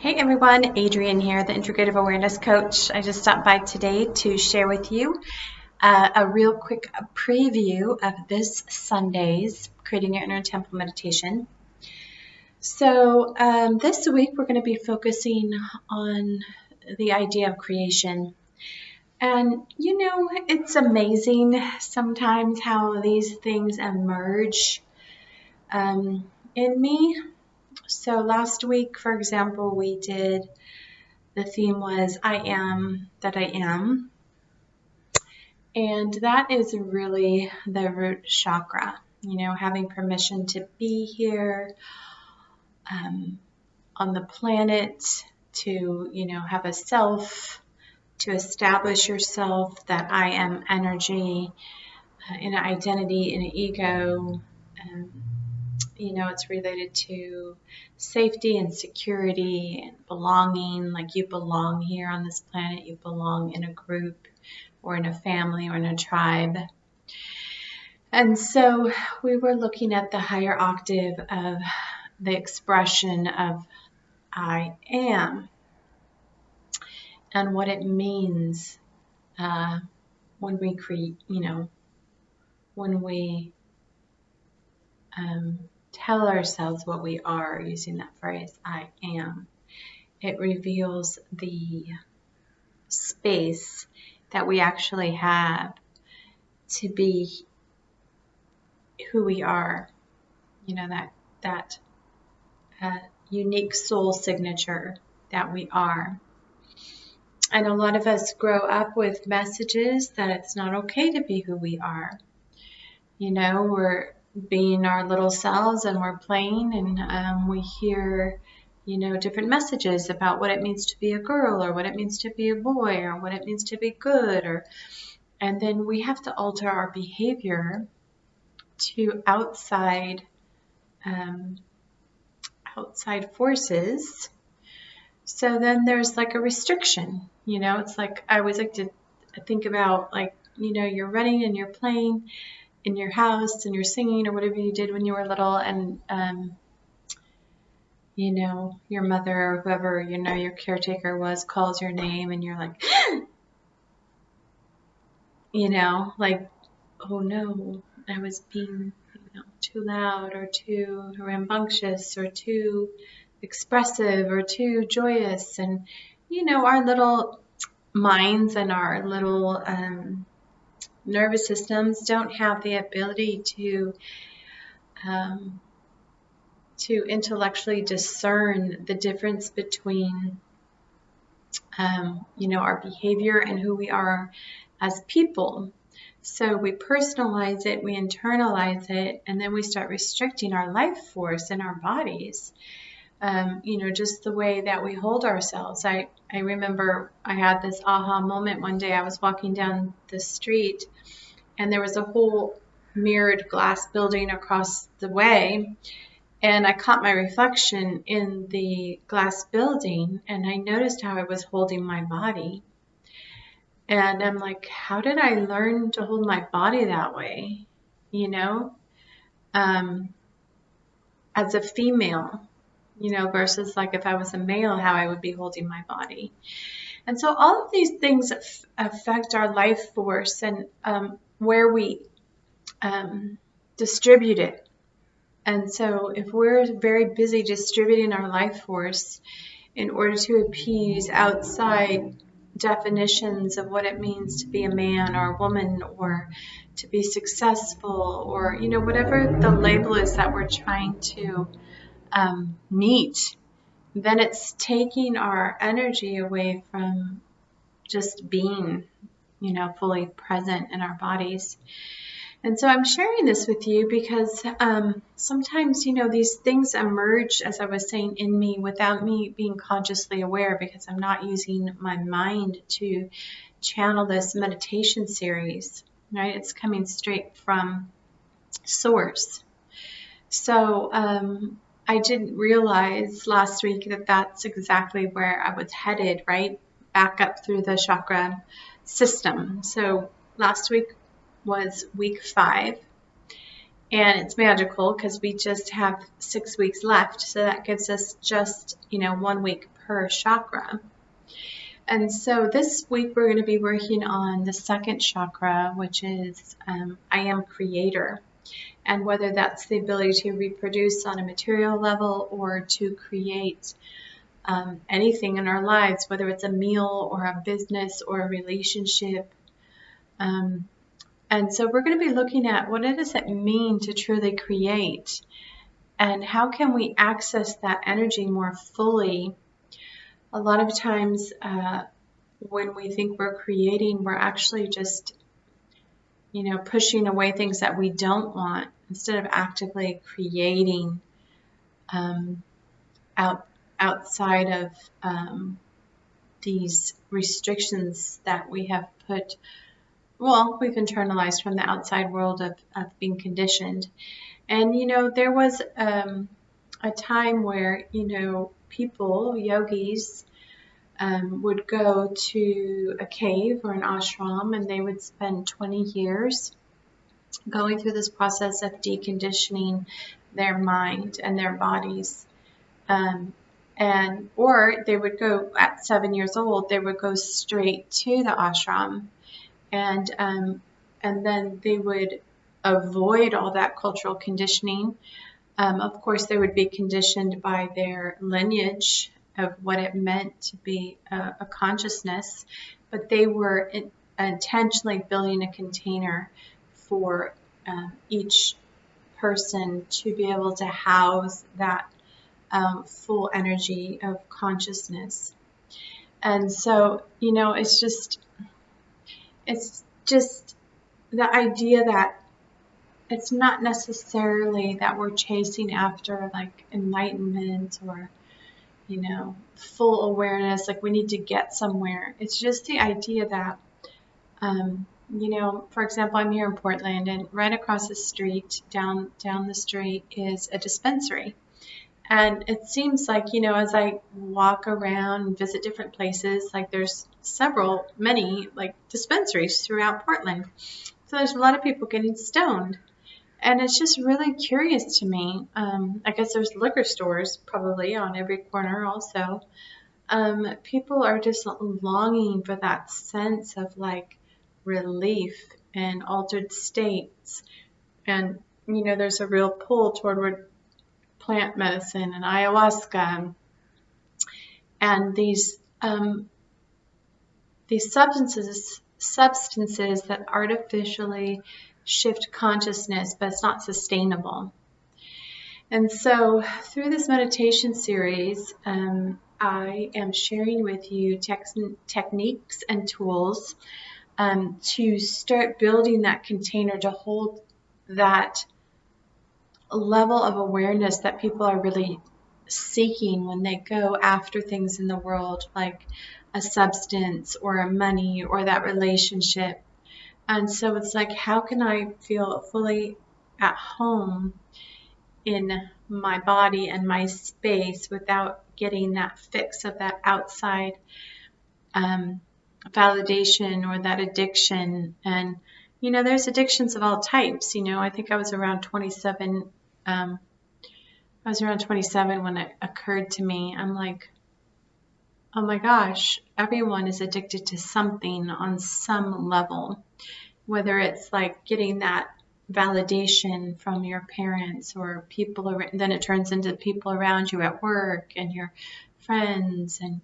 Hey everyone, Adrienne here, the Integrative Awareness Coach. I just stopped by today to share with you a real quick preview of this Sunday's Creating Your Inner Temple meditation. So this week we're going to be focusing on the idea of creation. And it's amazing sometimes how these things emerge in me. So last week, for example, the theme was I am that I am. And that is really the root chakra, having permission to be here on the planet, to, have a self, to establish yourself that I am energy, in an identity, in an ego. It's related to safety and security and belonging, like you belong here on this planet, you belong in a group or in a family or in a tribe. And so we were looking at the higher octave of the expression of I am and what it means when we create, when we tell ourselves what we are using that phrase, I am. It reveals the space that we actually have to be who we are, that unique soul signature that we are. And a lot of us grow up with messages that it's not okay to be who we are. We're being our little selves and we're playing, and we hear different messages about what it means to be a girl or what it means to be a boy or what it means to be good, and then we have to alter our behavior to outside forces. So then there's like a restriction, it's like I always like to think about, like, you're running and you're playing in your house and you're singing or whatever you did when you were little, and your mother or whoever your caretaker was calls your name and you're like like, oh no, I was being too loud or too rambunctious or too expressive or too joyous. And our little minds and our little nervous systems don't have the ability to intellectually discern the difference between our behavior and who we are as people. So we personalize it, we internalize it, and then we start restricting our life force in our bodies. Just the way that we hold ourselves. I remember I had this aha moment one day. I was walking down the street and there was a whole mirrored glass building across the way. And I caught my reflection in the glass building and I noticed how I was holding my body. And I'm like, how did I learn to hold my body that way? As a female, versus like if I was a male, how I would be holding my body. And so all of these things affect our life force and where we distribute it. And so if we're very busy distributing our life force in order to appease outside definitions of what it means to be a man or a woman or to be successful or, whatever the label is that we're trying to meet, then it's taking our energy away from just being, fully present in our bodies. And so I'm sharing this with you because sometimes, these things emerge, as I was saying, in me without me being consciously aware, because I'm not using my mind to channel this meditation series, right? It's coming straight from source. So I didn't realize last week that that's exactly where I was headed, right? Back up through the chakra system. So last week was week 5. And it's magical because we just have 6 weeks left. So that gives us just, 1 week per chakra. And so this week we're going to be working on the second chakra, which is I am creator. And whether that's the ability to reproduce on a material level or to create anything in our lives, whether it's a meal or a business or a relationship. And so we're going to be looking at what does it mean to truly create, and how can we access that energy more fully. A lot of times when we think we're creating, we're actually just, pushing away things that we don't want instead of actively creating outside of these restrictions that we have we've internalized from the outside world of being conditioned. And, there was a time where, people, yogis, would go to a cave or an ashram, and they would spend 20 years going through this process of deconditioning their mind and their bodies. Or they would go at 7 years old, they would go straight to the ashram, and then they would avoid all that cultural conditioning. Of course, they would be conditioned by their lineage of what it meant to be a consciousness, but they were intentionally building a container for each person to be able to house that full energy of consciousness. And so, it's just the idea that it's not necessarily that we're chasing after like enlightenment or, full awareness, like we need to get somewhere. It's just the idea that, for example, I'm here in Portland, and right across the street, down the street is a dispensary. And it seems like, as I walk around and visit different places, like there's many like dispensaries throughout Portland. So there's a lot of people getting stoned. And it's just really curious to me. I guess there's liquor stores probably on every corner also. People are just longing for that sense of like relief and altered states. And, there's a real pull toward plant medicine and ayahuasca and these substances that artificially shift consciousness, but it's not sustainable. And so through this meditation series, I am sharing with you techniques and tools to start building that container to hold that level of awareness that people are really seeking when they go after things in the world, like a substance or a money or that relationship. And so it's like, how can I feel fully at home in my body and my space without getting that fix of that outside validation or that addiction? And, there's addictions of all types. I think I was around 27. I was around 27 when it occurred to me. I'm like, oh my gosh, everyone is addicted to something on some level. Whether it's like getting that validation from your parents or people, then it turns into people around you at work and your friends and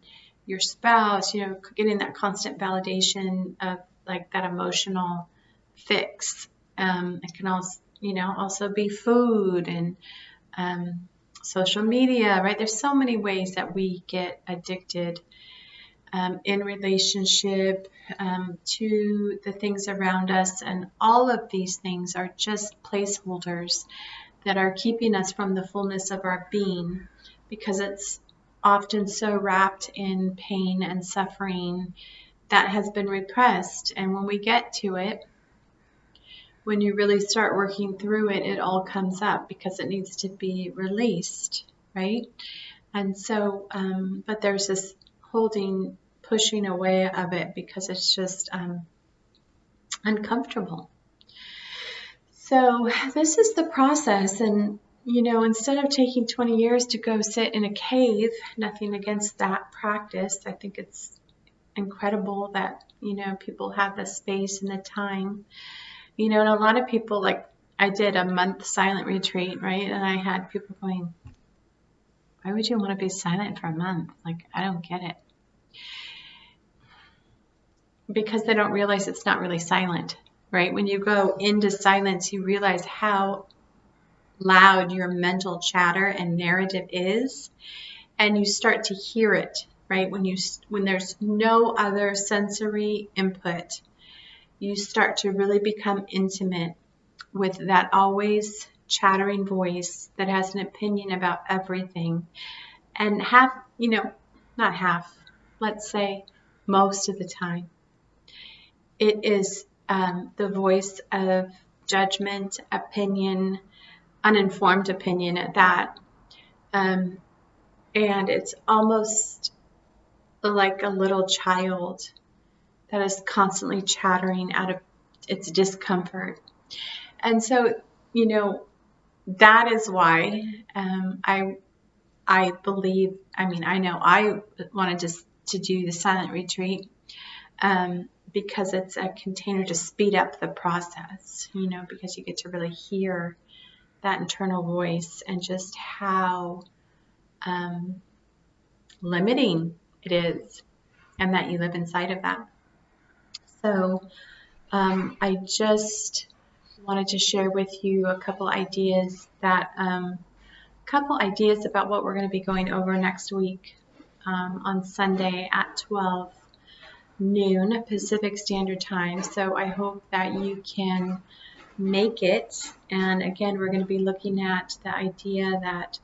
your spouse, getting that constant validation of like that emotional fix. It can also be food and social media, right? There's so many ways that we get addicted in relationship to the things around us. And all of these things are just placeholders that are keeping us from the fullness of our being, because it's often so wrapped in pain and suffering that has been repressed. And when we get to it, when you really start working through it, it all comes up because it needs to be released, right? And so, but there's this pushing away of it because it's just uncomfortable. So this is the process. And, you know, instead of taking 20 years to go sit in a cave, nothing against that practice. I think it's incredible that, you know, people have the space and the time. You know, and a lot of people, like, I did a month silent retreat, right? And I had people going, why would you want to be silent for a month? Like, I don't get it. Because they don't realize it's not really silent, right? When you go into silence, you realize how loud your mental chatter and narrative is, and you start to hear it, right? When there's no other sensory input, you start to really become intimate with that always chattering voice that has an opinion about everything. And half, you know, not half, let's say most of the time, it is the voice of judgment, opinion, uninformed opinion at that. And it's almost like a little child that is constantly chattering out of its discomfort. And so, you know, that is why I believe, I mean, I know I wanted to do the silent retreat because it's a container to speed up the process, you know, because you get to really hear that internal voice and just how limiting it is, and that you live inside of that. So I just wanted to share with you a couple ideas about what we're going to be going over next week on Sunday at 12 noon Pacific Standard Time. So I hope that you can make it. And again, we're going to be looking at the idea that,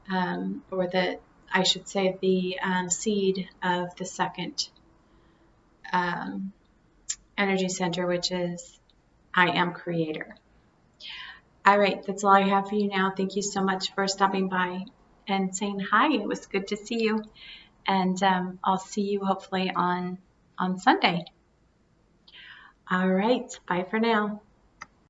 I should say, the seed of the second energy center, which is I am creator. All right, that's all I have for you now. Thank you so much for stopping by and saying hi. It was good to see you. And I'll see you hopefully on Sunday. All right, bye for now.